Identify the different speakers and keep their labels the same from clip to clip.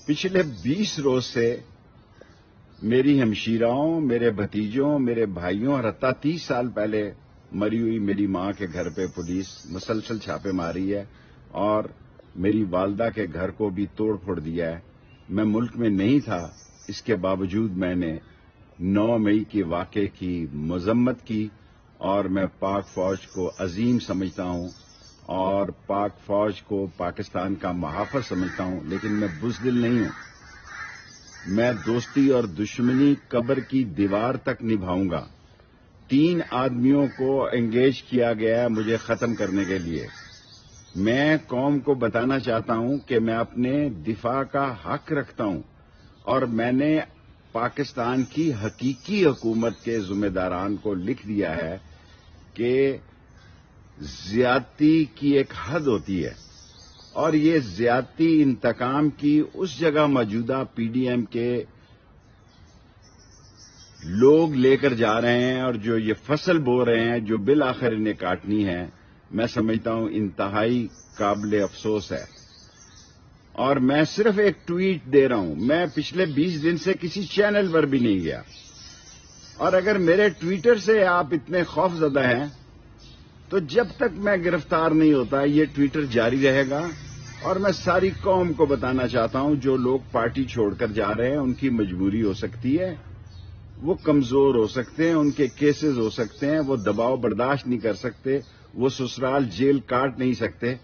Speaker 1: पिछले 20 रोज से मेरी हमशीराओं, मेरे भतीजों, मेरे भाइयों और हत्ता 30 साल पहले मरी हुई मेरी मां के घर पे पुलिस मुसलसल छापे मारी है और मेरी वालदा के घर को भी तोड़ फोड़ दिया है। मैं मुल्क में नहीं था, इसके बावजूद मैंने 9 मई के वाक़े की मजम्मत की और मैं पाक फौज को अजीम समझता हूं और पाक फौज को पाकिस्तान का मुहाफ़िज़ समझता हूं, लेकिन मैं बुज़दिल नहीं हूं। मैं दोस्ती और दुश्मनी कब्र की दीवार तक निभाऊंगा। 3 आदमियों को एंगेज किया गया है मुझे खत्म करने के लिए। मैं कौम को बताना चाहता हूं कि मैं अपने दिफा का हक रखता हूं और मैंने पाकिस्तान की हकीकी हुकूमत के जिम्मेदारान को लिख दिया है कि ज्यादती की एक हद होती है और ये ज्यादती इंतकाम की उस जगह मौजूदा पीडीएम के लोग लेकर जा रहे हैं और जो ये फसल बो रहे हैं जो बिल आखिर इन्हें काटनी है, मैं समझता हूं इंतहाई काबिल अफसोस है। और मैं सिर्फ एक ट्वीट दे रहा हूं, मैं पिछले 20 दिन से किसी चैनल पर भी नहीं गया और अगर मेरे ट्विटर से आप इतने खौफजदा हैं तो जब तक मैं गिरफ्तार नहीं होता ये ट्विटर जारी रहेगा। और मैं सारी कौम को बताना चाहता हूं जो लोग पार्टी छोड़कर जा रहे हैं उनकी मजबूरी हो सकती है, वो कमजोर हो सकते हैं, उनके केसेस हो सकते हैं, वो दबाव बर्दाश्त नहीं कर सकते, वो ससुराल जेल काट नहीं सकते,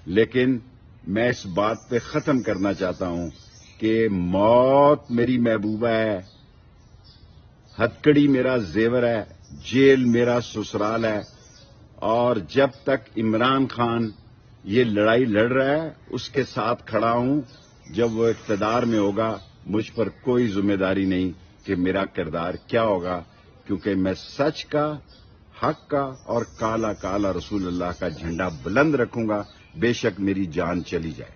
Speaker 1: लेकिन मैं इस बात पे खत्म करना चाहता हूं कि मौत मेरी महबूबा है, हथकड़ी मेरा जेवर है, जेल मेरा ससुराल है और जब तक इमरान खान ये लड़ाई लड़ रहा है उसके साथ खड़ा हूं। जब वो इख्तिदार में होगा मुझ पर कोई जिम्मेदारी नहीं कि मेरा किरदार क्या होगा, क्योंकि मैं सच का, हक का और काला काला रसूल अल्लाह का झंडा बुलंद रखूंगा, बेशक मेरी जान चली जाए।